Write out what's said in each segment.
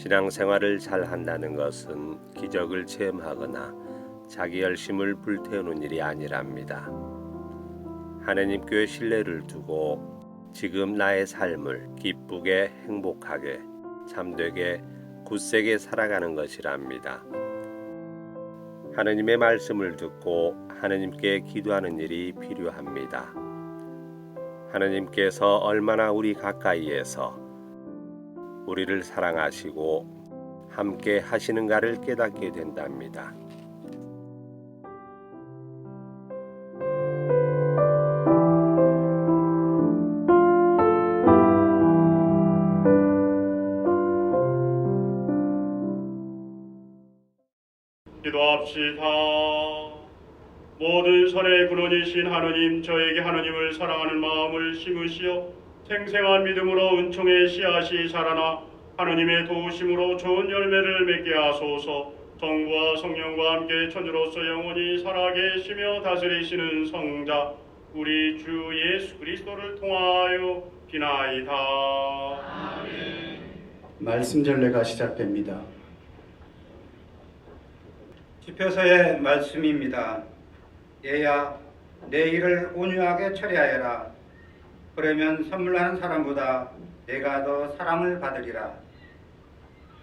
신앙생활을 잘 한다는 것은 기적을 체험하거나 자기 열심을 불태우는 일이 아니랍니다. 하느님께 신뢰를 두고 지금 나의 삶을 기쁘게 행복하게 참되게 굳세게 살아가는 것이랍니다. 하느님의 말씀을 듣고 하느님께 기도하는 일이 필요합니다. 하느님께서 얼마나 우리 가까이에서 우리를 사랑하시고 함께 하시는가를 깨닫게 된답니다. 기도합시다. 모든 선의 근원이신 하느님, 저에게 하느님을 사랑하는 마음을 심으시어 생생한 믿음으로 은총의 씨앗이 자라나 하느님의 도우심으로 좋은 열매를 맺게 하소서. 성부와 성령과 함께 천주로서 영원히 살아계시며 다스리시는 성자 우리 주 예수 그리스도를 통하여 비나이다. 아멘. 말씀 전례가 시작됩니다. 지표서의 말씀입니다. 얘야, 내 일을 온유하게 처리하여라. 그러면 선물하는 사람보다 내가 더 사랑을 받으리라.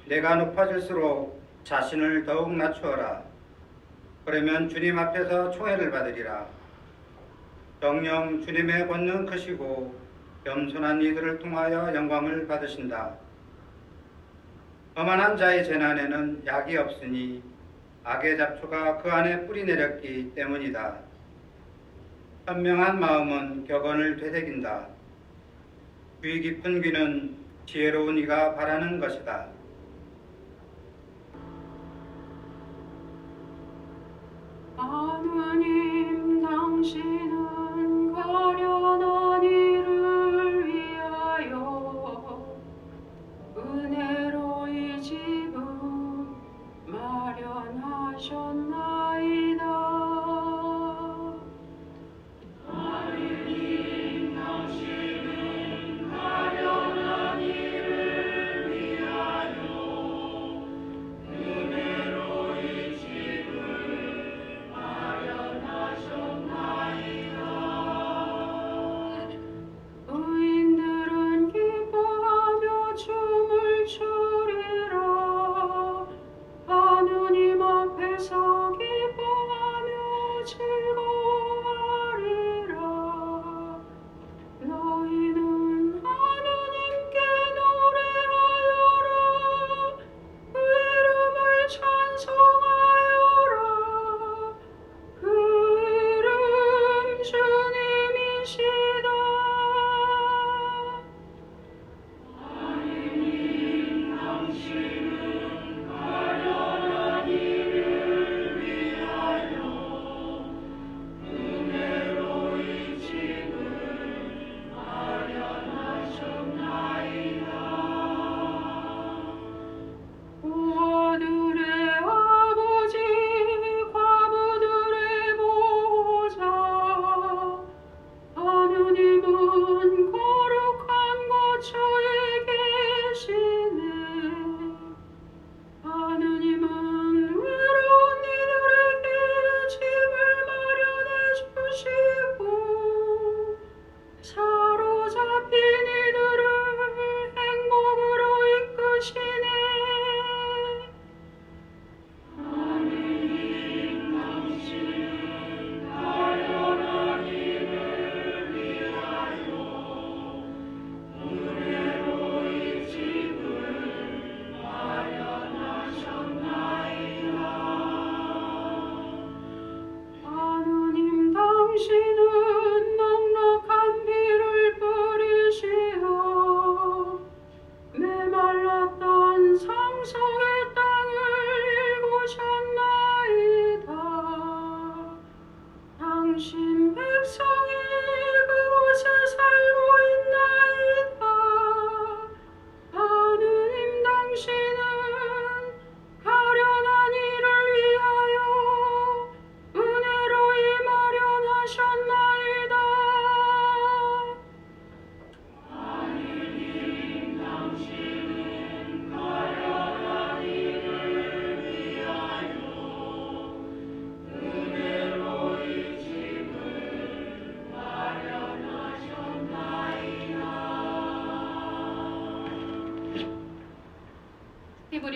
내가 높아질수록 자신을 더욱 낮추어라. 그러면 주님 앞에서 총애를 받으리라. 정녕 주님의 권능 크시고 겸손한 이들을 통하여 영광을 받으신다. 거만한 자의 재난에는 약이 없으니 악의 잡초가 그 안에 뿌리 내렸기 때문이다. 현명한 마음은 격언을 되새긴다. 귀 깊은 귀는 지혜로운 이가 바라는 것이다. 하느님, 당신은 가련한 이를 위하여 은혜로 이 집을 마련하셨나이다. 하느님, 당신은 가련한 이를 위하여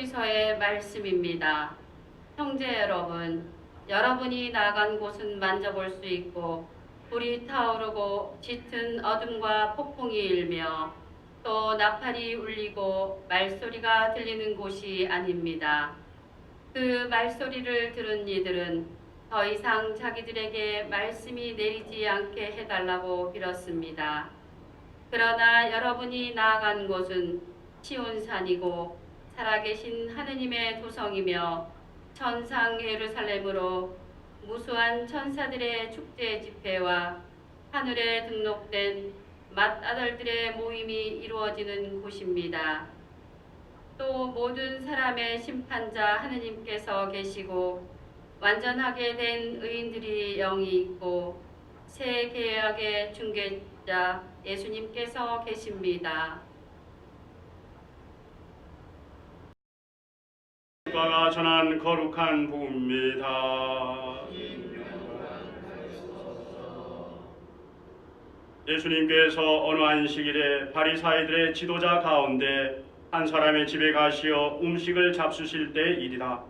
히브리서의 말씀입니다. 형제 여러분, 여러분이 나간 곳은 만져볼 수 있고 불이 타오르고 짙은 어둠과 폭풍이 일며 또 나팔이 울리고 말소리가 들리는 곳이 아닙니다. 그 말소리를 들은 이들은 더 이상 자기들에게 말씀이 내리지 않게 해달라고 빌었습니다. 그러나 여러분이 나아간 곳은 시온산이고 살아계신 하느님의 도성이며 천상 예루살렘으로 무수한 천사들의 축제 집회와 하늘에 등록된 맏아들들의 모임이 이루어지는 곳입니다. 또 모든 사람의 심판자 하느님께서 계시고 완전하게 된 의인들이 영이 있고 새 계약의 중개자 예수님께서 계십니다. 누가가 전한 거룩한 복음입니다. 예수님께서 어느 안식일에 바리사이들의 지도자 가운데 한 사람의 집에 가시어 음식을 잡수실 때 일이다.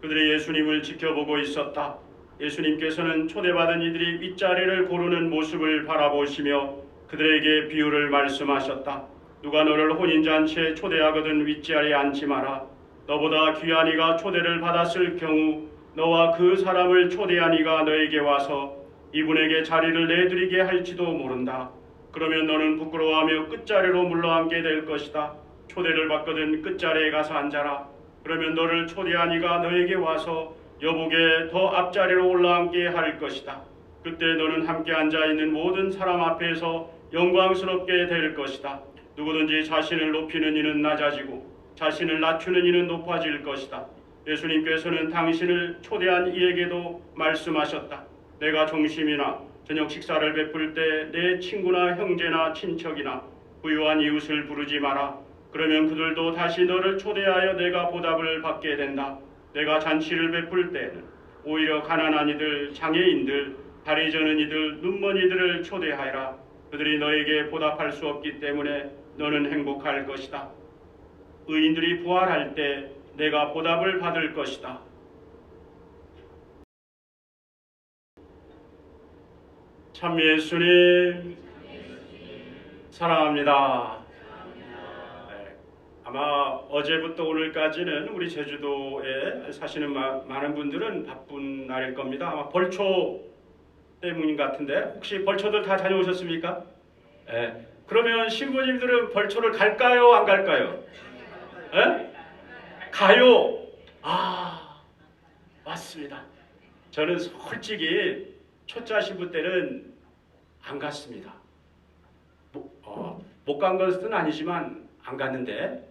그들이 예수님을 지켜보고 있었다. 예수님께서는 초대받은 이들이 윗자리를 고르는 모습을 바라보시며 그들에게 비유를 말씀하셨다. 누가 너를 혼인잔치에 초대하거든 윗자리에 앉지 마라. 너보다 귀한 이가 초대를 받았을 경우 너와 그 사람을 초대한 이가 너에게 와서 이분에게 자리를 내드리게 할지도 모른다. 그러면 너는 부끄러워하며 끝자리로 물러앉게 될 것이다. 초대를 받거든 끝자리에 가서 앉아라. 그러면 너를 초대한 이가 너에게 와서 여복에 더 앞자리로 올라앉게 할 것이다. 그때 너는 함께 앉아있는 모든 사람 앞에서 영광스럽게 될 것이다. 누구든지 자신을 높이는 이는 낮아지고 자신을 낮추는 이는 높아질 것이다. 예수님께서는 당신을 초대한 이에게도 말씀하셨다. 내가 점심이나 저녁 식사를 베풀 때 내 친구나 형제나 친척이나 부유한 이웃을 부르지 마라. 그러면 그들도 다시 너를 초대하여 내가 보답을 받게 된다. 내가 잔치를 베풀 때는 오히려 가난한 이들, 장애인들, 다리 저는 이들, 눈먼 이들을 초대하여라. 그들이 너에게 보답할 수 없기 때문에 너는 행복할 것이다. 의인들이 부활할 때 내가 보답을 받을 것이다. 참 예수님 사랑합니다. 네, 아마 어제부터 오늘까지는 우리 제주도에 사시는 많은 분들은 바쁜 날일 겁니다. 아마 벌초 때문인 것 같은데 혹시 벌초들 다 다녀오셨습니까? 네. 그러면 신부님들은 벌초를 갈까요? 안 갈까요? 네? 가요. 아, 맞습니다. 저는 솔직히 초짜 신부 때는 안 갔습니다. 못 간 것은 아니지만 안 갔는데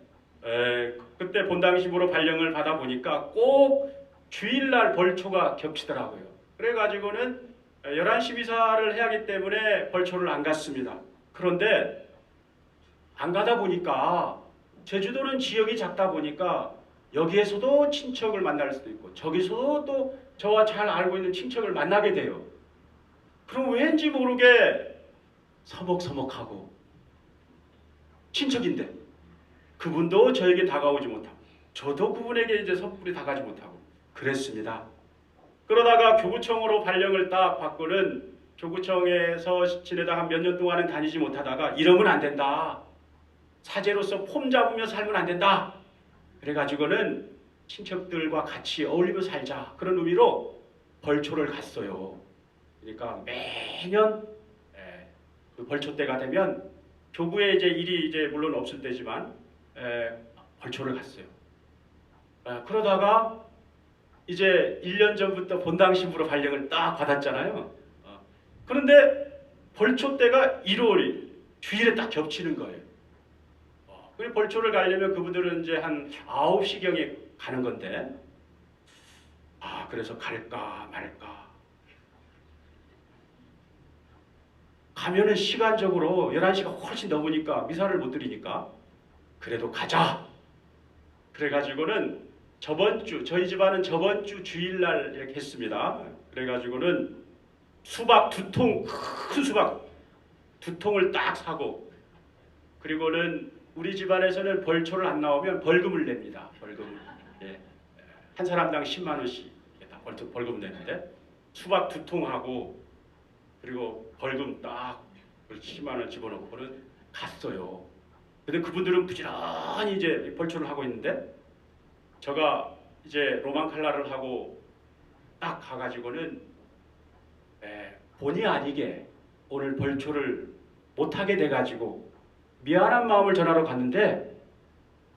그때 본당심으로 발령을 받아 보니까 꼭 주일날 벌초가 겹치더라고요. 그래가지고는 11시 미사를 해야 하기 때문에 벌초를 안 갔습니다. 그런데 안 가다 보니까 제주도는 지역이 작다 보니까 여기에서도 친척을 만날 수도 있고 저기서도 또 저와 잘 알고 있는 친척을 만나게 돼요. 그럼 왠지 모르게 서먹서먹하고 친척인데 그분도 저에게 다가오지 못하고 저도 그분에게 이제 섣불리 다가지 못하고 그랬습니다. 그러다가 교구청으로 발령을 딱 받고는 교구청에서 지내다 한 몇 년 동안은 다니지 못하다가 이러면 안 된다. 사제로서 폼 잡으며 살면 안 된다. 그래가지고는 친척들과 같이 어울리며 살자. 그런 의미로 벌초를 갔어요. 그러니까 매년 그 벌초 때가 되면 교구에 이제 일이 이제 물론 없을 때지만 벌초를 갔어요. 그러다가 이제 1년 전부터 본당 신부로 발령을 딱 받았잖아요. 그런데 벌초 때가 1월이 주일에 딱 겹치는 거예요. 그 벌초를 가려면 그분들은 이제 한 9시경에 가는 건데 그래서 갈까 말까. 가면은 시간적으로 11시가 훨씬 넘으니까 미사를 못 드리니까 그래도 가자. 그래가지고는 저번 주 저희 집안은 저번 주 주일날 이렇게 했습니다. 그래가지고는 수박 2통, 큰 수박 2통을 딱 사고 그리고는 우리 집안에서는 벌초를 안 나오면 벌금을 냅니다. 벌금. 한 사람당 10만 원씩 다 벌금 내는데 수박 2통하고 그리고 벌금 딱 10만 원 집어넣고는 갔어요. 근데 그분들은 부지런히 이제 벌초를 하고 있는데 제가 이제 로만 칼라를 하고 딱 가가지고는 본의 아니게 오늘 벌초를 못하게 돼가지고 미안한 마음을 전하러 갔는데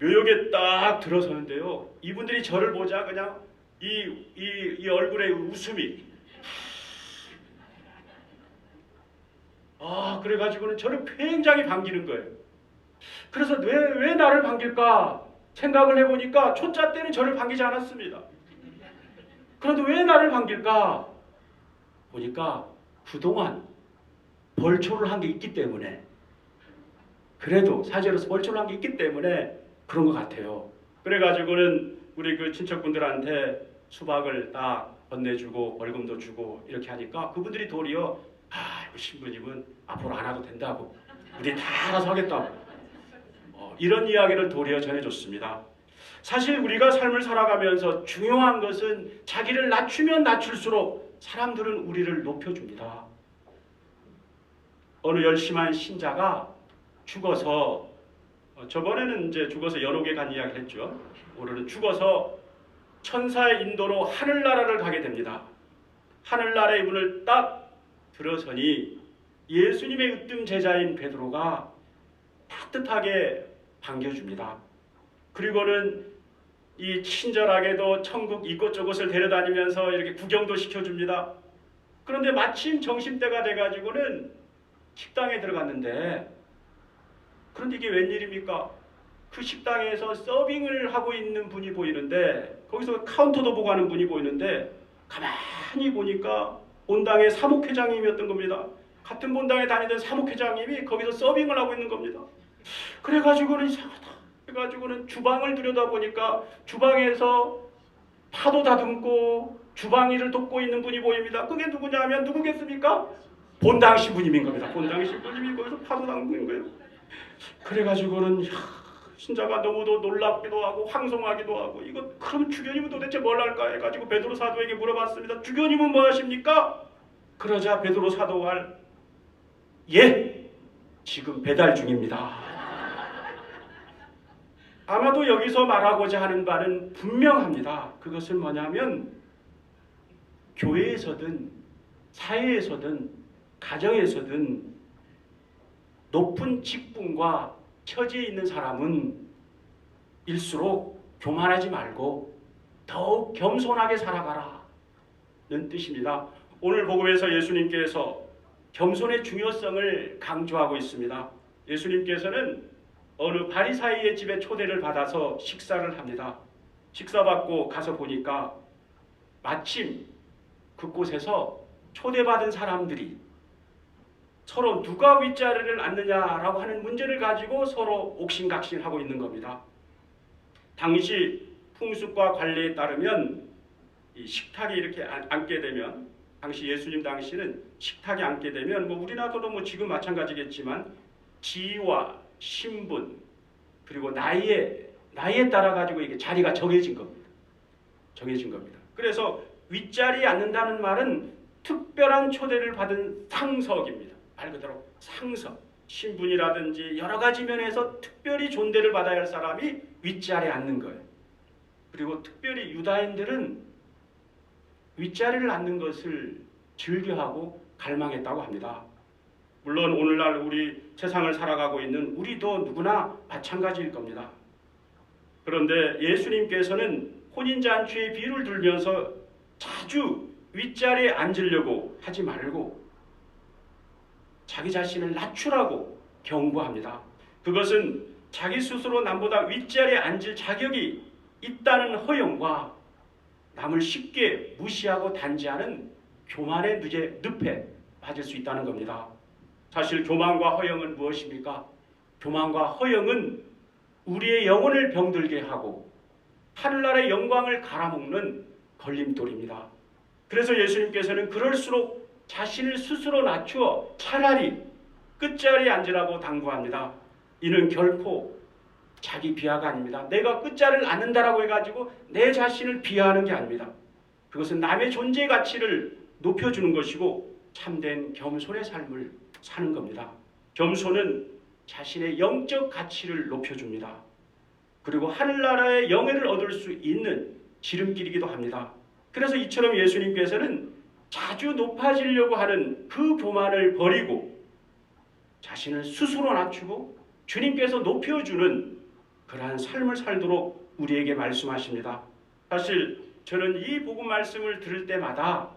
묘역에 딱 들어서는데요. 이분들이 저를 보자 그냥 이 얼굴에 웃음이 그래가지고는 저를 굉장히 반기는 거예요. 그래서 왜 나를 반길까 생각을 해보니까 초짜 때는 저를 반기지 않았습니다. 그런데 왜 나를 반길까 보니까 그동안 벌초를 한 게 있기 때문에 그래도 사제로서 벌초를 한 게 있기 때문에 그런 것 같아요. 그래가지고는 우리 그 친척분들한테 수박을 딱 건네주고 벌금도 주고 이렇게 하니까 그분들이 도리어 신부님은 앞으로 안 와도 된다고 우리 다 알아서 하겠다고 이런 이야기를 도리어 전해줬습니다. 사실 우리가 삶을 살아가면서 중요한 것은 자기를 낮추면 낮출수록 사람들은 우리를 높여줍니다. 어느 열심한 신자가 죽어서 저번에는 이제 죽어서 연옥에 간 이야기를 했죠. 오늘은 죽어서 천사의 인도로 하늘나라를 가게 됩니다. 하늘나라의 문을 딱 들어서니 예수님의 으뜸 제자인 베드로가 따뜻하게 반겨줍니다. 그리고는 이 친절하게도 천국 이곳저곳을 데려다니면서 이렇게 구경도 시켜줍니다. 그런데 마침 점심때가 돼가지고는 식당에 들어갔는데 그런데 이게 웬일입니까? 그 식당에서 서빙을 하고 있는 분이 보이는데 거기서 카운터도 보고 하는 분이 보이는데 가만히 보니까 본당의 사목회장님이었던 겁니다. 같은 본당에 다니던 사목회장님이 거기서 서빙을 하고 있는 겁니다. 그래가지고는 이상하다. 그래가지고는 주방을 들여다보니까 주방에서 파도 다듬고 주방 일을 돕고 있는 분이 보입니다. 그게 누구냐 하면 누구겠습니까? 본당 신부님인 겁니다. 본당 신부님이 거기서 파도 담그는 거예요. 그래가지고는 신자가 너무도 놀랍기도 하고 황송하기도 하고 이거 그럼 주교님은 도대체 뭘 할까 해가지고 베드로 사도에게 물어봤습니다. 주교님은 뭐 하십니까? 그러자 베드로 사도가 지금 배달 중입니다. 아마도 여기서 말하고자 하는 바는 분명합니다. 그것은 뭐냐면 교회에서든 사회에서든 가정에서든 높은 직분과 처지에 있는 사람은 일수록 교만하지 말고 더욱 겸손하게 살아가라는 뜻입니다. 오늘 복음에서 예수님께서 겸손의 중요성을 강조하고 있습니다. 예수님께서는 어느 바리사이의 집에 초대를 받아서 식사를 합니다. 식사받고 가서 보니까 마침 그곳에서 초대받은 사람들이 서로 누가 윗자리를 앉느냐라고 하는 문제를 가지고 서로 옥신각신하고 있는 겁니다. 당시 풍습과 관례에 따르면 이 식탁에 이렇게 앉게 되면 당시 예수님 당시는 식탁에 앉게 되면 우리나라도 지금 마찬가지겠지만 지위와 신분 그리고 나이에 따라 가지고 이게 자리가 정해진 겁니다. 그래서 윗자리에 앉는다는 말은 특별한 초대를 받은 상석입니다. 말 그대로 상석, 신분이라든지 여러 가지 면에서 특별히 존대를 받아야 할 사람이 윗자리에 앉는 거예요. 그리고 특별히 유다인들은 윗자리를 앉는 것을 즐겨하고 갈망했다고 합니다. 물론 오늘날 우리 세상을 살아가고 있는 우리도 누구나 마찬가지일 겁니다. 그런데 예수님께서는 혼인잔치의 비유를 들면서 자주 윗자리에 앉으려고 하지 말고 자기 자신을 낮추라고 경고합니다. 그것은 자기 스스로 남보다 윗자리에 앉을 자격이 있다는 허영과 남을 쉽게 무시하고 단지하는 교만의 늪에 빠질 수 있다는 겁니다. 사실 교만과 허영은 무엇입니까? 교만과 허영은 우리의 영혼을 병들게 하고 하늘나라의 영광을 갈아먹는 걸림돌입니다. 그래서 예수님께서는 그럴수록 자신을 스스로 낮추어 차라리 끝자리에 앉으라고 당부합니다. 이는 결코 자기 비하가 아닙니다. 내가 끝자를 않는다라고 해가지고 내 자신을 비하하는 게 아닙니다. 그것은 남의 존재 가치를 높여주는 것이고 참된 겸손의 삶을 사는 겁니다. 겸손은 자신의 영적 가치를 높여줍니다. 그리고 하늘나라의 영예를 얻을 수 있는 지름길이기도 합니다. 그래서 이처럼 예수님께서는 자주 높아지려고 하는 그 교만을 버리고 자신을 스스로 낮추고 주님께서 높여주는 그러한 삶을 살도록 우리에게 말씀하십니다. 사실 저는 이 복음 말씀을 들을 때마다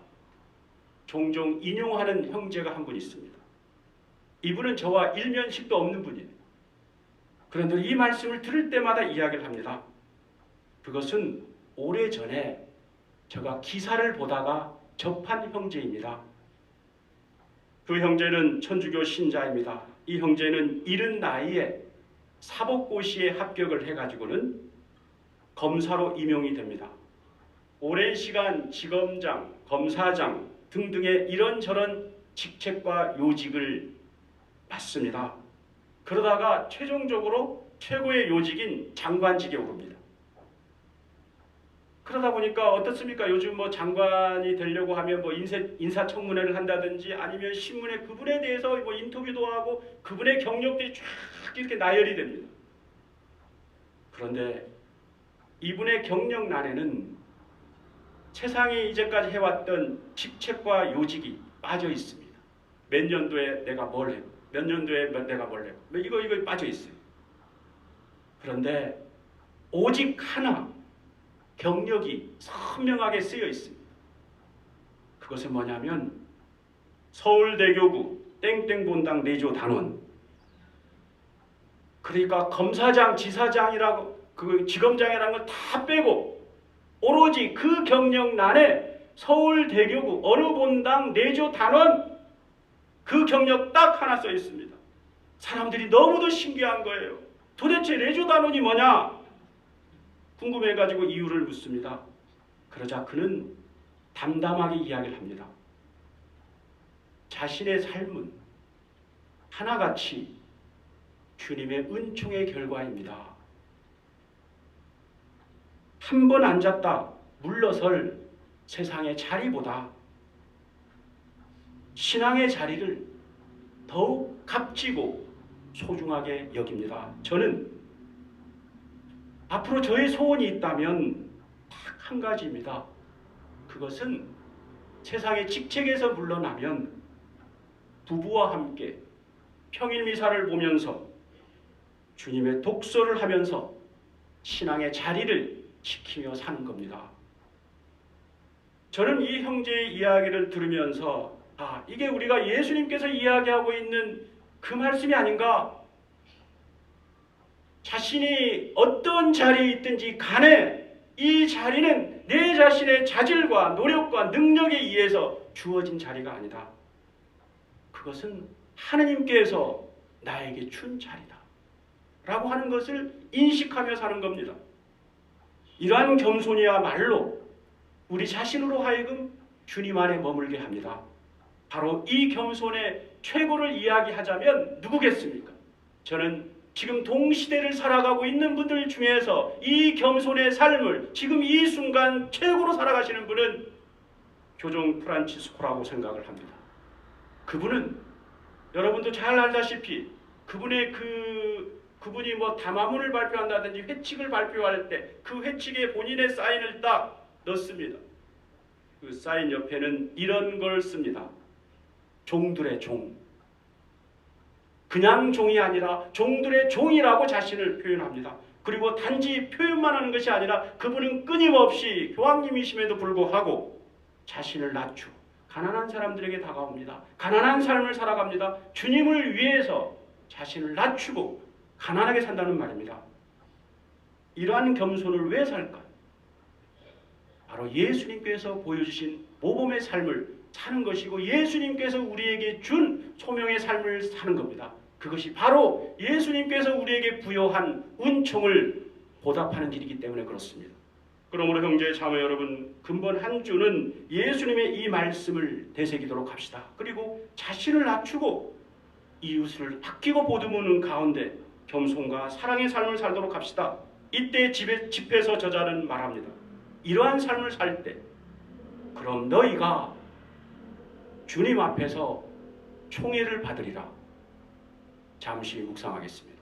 종종 인용하는 형제가 한 분 있습니다. 이분은 저와 일면식도 없는 분이에요. 그런데 이 말씀을 들을 때마다 이야기를 합니다. 그것은 오래전에 제가 기사를 보다가 접한 형제입니다. 그 형제는 천주교 신자입니다. 이 형제는 이른 나이에 사법고시에 합격을 해가지고는 검사로 임용이 됩니다. 오랜 시간 지검장, 검사장 등등의 이런저런 직책과 요직을 맡습니다. 그러다가 최종적으로 최고의 요직인 장관직에 오릅니다. 그러다 보니까 어떻습니까? 요즘 뭐 장관이 되려고 하면 뭐 인사청문회를 한다든지 아니면 신문에 그분에 대해서 뭐 인터뷰도 하고 그분의 경력들이 쫙 이렇게 나열이 됩니다. 그런데 이분의 경력란에는 세상이 이제까지 해왔던 직책과 요직이 빠져 있습니다. 몇 년도에 내가 뭘 했고, 몇 년도에 내가 뭘 했고, 이거 빠져 있어요. 그런데 오직 하나 경력이 선명하게 쓰여 있습니다. 그것은 뭐냐면 서울대교구 땡땡본당 내조 단원. 그러니까 검사장, 지사장이라고 그 지검장이라는 걸 다 빼고 오로지 그 경력란에 서울대교구 어느 본당 내조 단원 그 경력 딱 하나 써 있습니다. 사람들이 너무도 신기한 거예요. 도대체 내조 단원이 뭐냐? 궁금해가지고 이유를 묻습니다. 그러자 그는 담담하게 이야기를 합니다. 자신의 삶은 하나같이 주님의 은총의 결과입니다. 한 번 앉았다 물러설 세상의 자리보다 신앙의 자리를 더욱 값지고 소중하게 여깁니다. 저는 앞으로 저의 소원이 있다면 딱 한 가지입니다. 그것은 세상의 직책에서 물러나면 부부와 함께 평일 미사를 보면서 주님의 독서를 하면서 신앙의 자리를 지키며 사는 겁니다. 저는 이 형제의 이야기를 들으면서 이게 우리가 예수님께서 이야기하고 있는 그 말씀이 아닌가? 자신이 어떤 자리에 있든지 간에 이 자리는 내 자신의 자질과 노력과 능력에 의해서 주어진 자리가 아니다. 그것은 하느님께서 나에게 준 자리다. 라고 하는 것을 인식하며 사는 겁니다. 이러한 겸손이야말로 우리 자신으로 하여금 주님 안에 머물게 합니다. 바로 이 겸손의 최고를 이야기하자면 누구겠습니까? 저는 지금 동시대를 살아가고 있는 분들 중에서 이 겸손의 삶을 지금 이 순간 최고로 살아가시는 분은 교종 프란치스코라고 생각을 합니다. 그분은 여러분도 잘 알다시피 그분이 뭐 담화문을 발표한다든지 회칙을 발표할 때 그 회칙에 본인의 사인을 딱 넣습니다. 그 사인 옆에는 이런 걸 씁니다. 종들의 종. 그냥 종이 아니라 종들의 종이라고 자신을 표현합니다. 그리고 단지 표현만 하는 것이 아니라 그분은 끊임없이 교황님이심에도 불구하고 자신을 낮추고 가난한 사람들에게 다가옵니다. 가난한 삶을 살아갑니다. 주님을 위해서 자신을 낮추고 가난하게 산다는 말입니다. 이러한 겸손을 왜 살까? 바로 예수님께서 보여주신 모범의 삶을 사는 것이고 예수님께서 우리에게 준 소명의 삶을 사는 겁니다. 그것이 바로 예수님께서 우리에게 부여한 은총을 보답하는 일이기 때문에 그렇습니다. 그러므로 형제 자매 여러분, 근본 한 주는 예수님의 이 말씀을 되새기도록 합시다. 그리고 자신을 낮추고 이웃을 아끼고 보듬는 가운데 겸손과 사랑의 삶을 살도록 합시다. 이때 집회에서 저자는 말합니다. 이러한 삶을 살 때 그럼 너희가 주님 앞에서 총애를 받으리라. 잠시 묵상하겠습니다.